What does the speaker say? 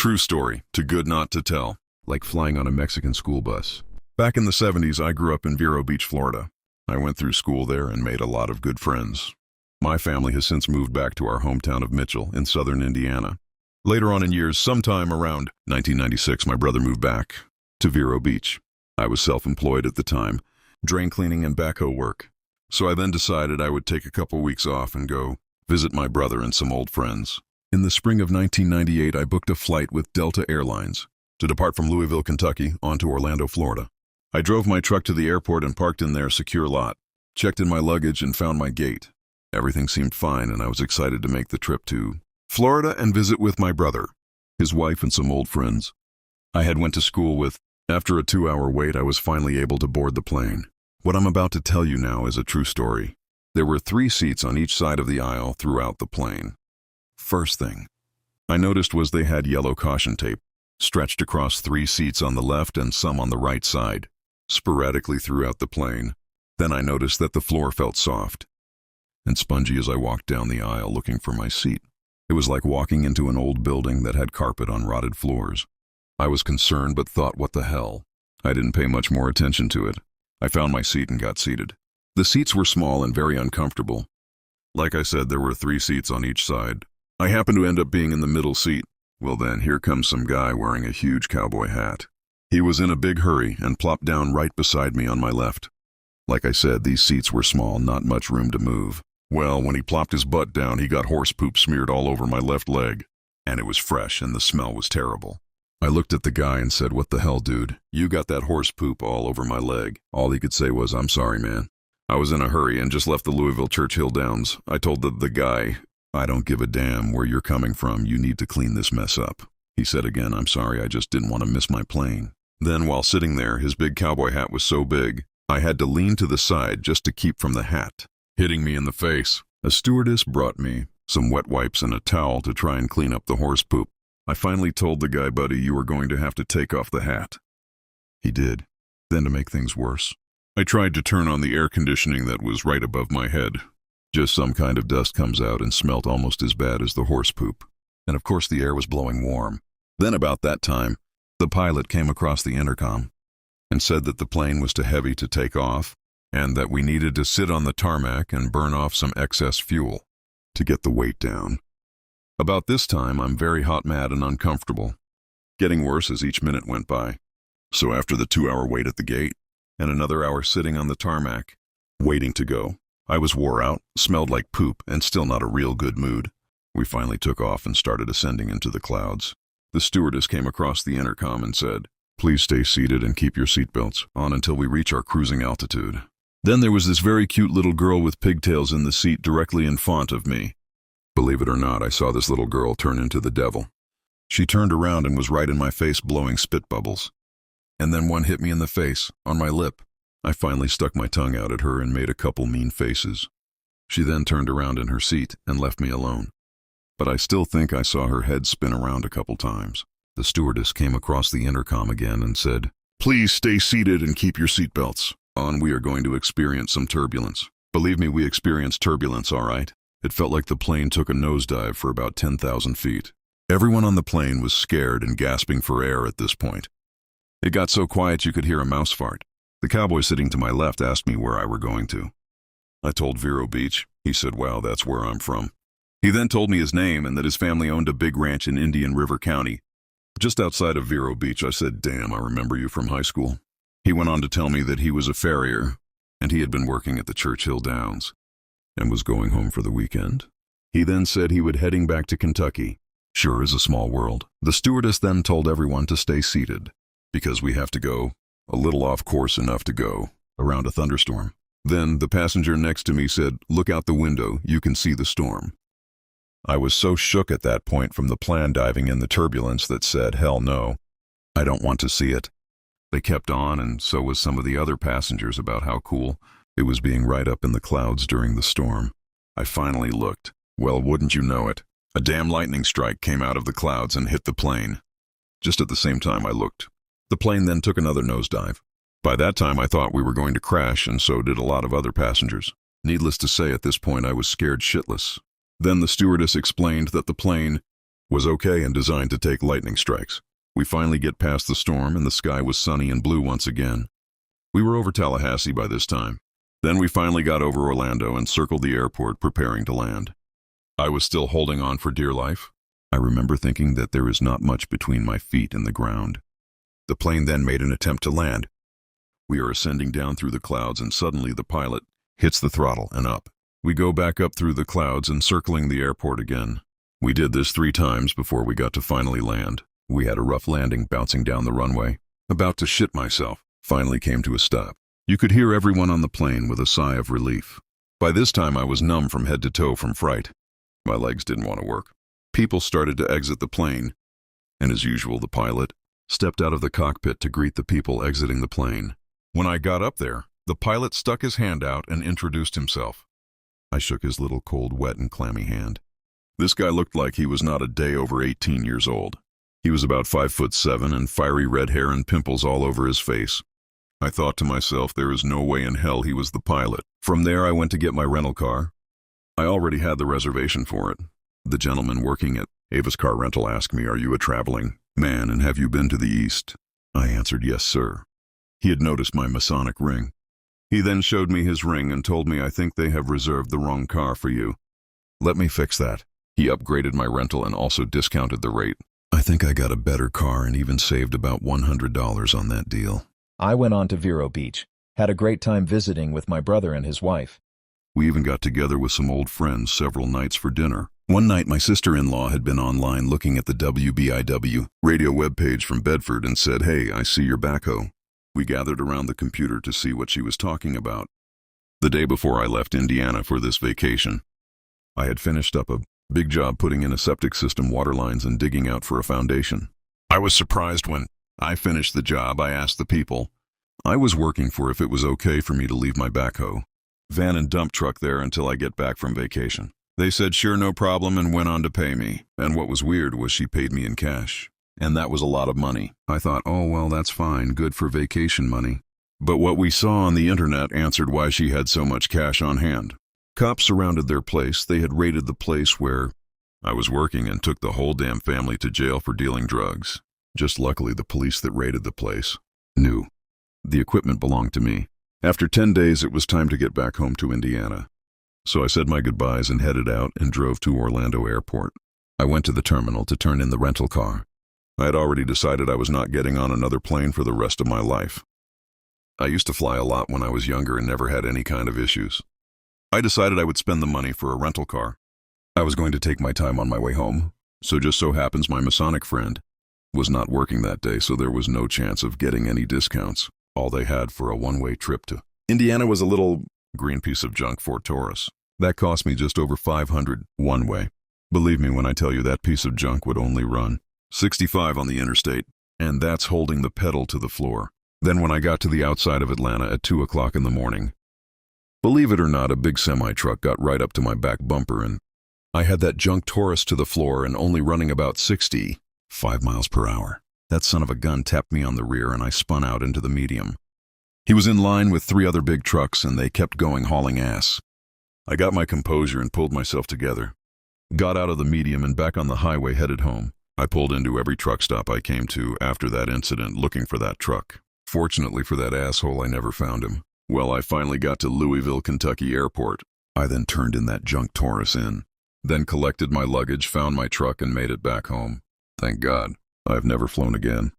True story, too good not to tell. Like flying on a Mexican school bus. Back in the 70s, I grew up in Vero Beach, Florida. I went through school there and made a lot of good friends. My family has since moved back to our hometown of Mitchell in southern Indiana. Later on in years, sometime around 1996, my brother moved back to Vero Beach. I was self-employed at the time, drain cleaning and backhoe work. So I then decided I would take a couple weeks off and go visit my brother and some old friends. In the spring of 1998, I booked a flight with Delta Airlines to depart from Louisville, Kentucky, on to Orlando, Florida. I drove my truck to the airport and parked in their secure lot, checked in my luggage and found my gate. Everything seemed fine and I was excited to make the trip to Florida and visit with my brother, his wife and some old friends I had went to school with. After a 2-hour wait, I was finally able to board the plane. What I'm about to tell you now is a true story. There were 3 seats on each side of the aisle throughout the plane. First thing I noticed was they had yellow caution tape stretched across 3 seats on the left and some on the right side, sporadically throughout the plane. Then I noticed that the floor felt soft and spongy as I walked down the aisle looking for my seat. It was like walking into an old building that had carpet on rotted floors. I was concerned but thought, what the hell? I didn't pay much more attention to it. I found my seat and got seated. The seats were small and very uncomfortable. Like I said, there were 3 seats on each side. I happened to end up being in the middle seat. Well then, here comes some guy wearing a huge cowboy hat. He was in a big hurry and plopped down right beside me on my left. Like I said, these seats were small, not much room to move. Well, when he plopped his butt down, he got horse poop smeared all over my left leg. And it was fresh and the smell was terrible. I looked at the guy and said, "What the hell, dude? You got that horse poop all over my leg." All he could say was, "I'm sorry, man. I was in a hurry and just left the Louisville Churchill Downs." I told the guy, "I don't give a damn where you're coming from. You need to clean this mess up." He said again, "I'm sorry, I just didn't want to miss my plane." Then while sitting there, his big cowboy hat was so big, I had to lean to the side just to keep from the hat hitting me in the face. A stewardess brought me some wet wipes and a towel to try and clean up the horse poop. I finally told the guy, "Buddy, you are going to have to take off the hat." He did. Then to make things worse, I tried to turn on the air conditioning that was right above my head. Just some kind of dust comes out and smelt almost as bad as the horse poop. And of course the air was blowing warm. Then about that time, the pilot came across the intercom and said that the plane was too heavy to take off and that we needed to sit on the tarmac and burn off some excess fuel to get the weight down. About this time, I'm very hot, mad, and uncomfortable, getting worse as each minute went by. So after the 2-hour wait at the gate and another hour sitting on the tarmac, waiting to go, I was wore out, smelled like poop, and still not a real good mood. We finally took off and started ascending into the clouds. The stewardess came across the intercom and said, "Please stay seated and keep your seatbelts on until we reach our cruising altitude." Then there was this very cute little girl with pigtails in the seat directly in front of me. Believe it or not, I saw this little girl turn into the devil. She turned around and was right in my face blowing spit bubbles. And then one hit me in the face, on my lip. I finally stuck my tongue out at her and made a couple mean faces. She then turned around in her seat and left me alone. But I still think I saw her head spin around a couple times. The stewardess came across the intercom again and said, "Please stay seated and keep your seatbelts on. We are going to experience some turbulence." Believe me, we experienced turbulence, all right. It felt like the plane took a nosedive for about 10,000 feet. Everyone on the plane was scared and gasping for air at this point. It got so quiet you could hear a mouse fart. The cowboy sitting to my left asked me where I were going to. I told Vero Beach. He said, "Wow, that's where I'm from." He then told me his name and that his family owned a big ranch in Indian River County, just outside of Vero Beach. I said, "Damn, I remember you from high school." He went on to tell me that he was a farrier and he had been working at the Churchill Downs and was going home for the weekend. He then said he would heading back to Kentucky. Sure is a small world. The stewardess then told everyone to stay seated because we have to go a little off course enough to go around a thunderstorm. Then the passenger next to me said, "Look out the window, you can see the storm." I was so shook at that point from the plane diving in the turbulence that said, "Hell no, I don't want to see it." They kept on, and so was some of the other passengers, about how cool it was being right up in the clouds during the storm. I finally looked. Well, wouldn't you know it, a damn lightning strike came out of the clouds and hit the plane. Just at the same time I looked. The plane then took another nosedive. By that time I thought we were going to crash, and so did a lot of other passengers. Needless to say, at this point I was scared shitless. Then the stewardess explained that the plane was okay and designed to take lightning strikes. We finally get past the storm and the sky was sunny and blue once again. We were over Tallahassee by this time. Then we finally got over Orlando and circled the airport preparing to land. I was still holding on for dear life. I remember thinking that there is not much between my feet and the ground. The plane then made an attempt to land. We are ascending down through the clouds and suddenly the pilot hits the throttle and up. We go back up through the clouds and circling the airport again. We did this 3 times before we got to finally land. We had a rough landing bouncing down the runway. About to shit myself. Finally came to a stop. You could hear everyone on the plane with a sigh of relief. By this time I was numb from head to toe from fright. My legs didn't want to work. People started to exit the plane, and as usual the pilot stepped out of the cockpit to greet the people exiting the plane. When I got up there, the pilot stuck his hand out and introduced himself. I shook his little cold, wet, and clammy hand. This guy looked like he was not a day over 18 years old. He was about 5'7" and fiery red hair and pimples all over his face. I thought to myself, there is no way in hell he was the pilot. From there I went to get my rental car. I already had the reservation for it. The gentleman working at Ava's Car Rental asked me, "Are you a traveling man and have you been to the East?" I answered, "Yes, sir." He had noticed my Masonic ring. He then showed me his ring and told me, "I think they have reserved the wrong car for you. Let me fix that." He upgraded my rental and also discounted the rate. I think I got a better car and even saved about $100 on that deal. I went on to Vero Beach, had a great time visiting with my brother and his wife. We even got together with some old friends several nights for dinner. One night my sister-in-law had been online looking at the WBIW radio webpage from Bedford and said, "Hey, I see your backhoe." We gathered around the computer to see what she was talking about. The day before I left Indiana for this vacation, I had finished up a big job putting in a septic system, water lines, and digging out for a foundation. I was surprised when I finished the job. I asked the people I was working for if it was okay for me to leave my backhoe, van and dump truck there until I get back from vacation. They said sure, no problem, and went on to pay me. And what was weird was she paid me in cash. And that was a lot of money. I thought, oh well, that's fine, good for vacation money. But what we saw on the internet answered why she had so much cash on hand. Cops surrounded their place. They had raided the place where I was working and took the whole damn family to jail for dealing drugs. Just luckily the police that raided the place knew the equipment belonged to me. After 10 days it was time to get back home to Indiana. So I said my goodbyes and headed out and drove to Orlando Airport. I went to the terminal to turn in the rental car. I had already decided I was not getting on another plane for the rest of my life. I used to fly a lot when I was younger and never had any kind of issues. I decided I would spend the money for a rental car. I was going to take my time on my way home, so just so happens my Masonic friend was not working that day, so there was no chance of getting any discounts. All they had for a one-way trip to Indiana was a little green piece of junk Ford Taurus. That cost me just over $500 one way. Believe me when I tell you that piece of junk would only run 65 on the interstate, and that's holding the pedal to the floor. Then when I got to the outside of Atlanta at 2 o'clock in the morning, believe it or not, a big semi-truck got right up to my back bumper and I had that junk Taurus to the floor and only running about 65 miles per hour. That son of a gun tapped me on the rear and I spun out into the medium. He was in line with 3 other big trucks and they kept going hauling ass. I got my composure and pulled myself together. Got out of the medium and back on the highway headed home. I pulled into every truck stop I came to after that incident looking for that truck. Fortunately for that asshole, I never found him. Well, I finally got to Louisville, Kentucky airport. I then turned in that junk Taurus in. Then collected my luggage, found my truck, and made it back home. Thank God, I've never flown again.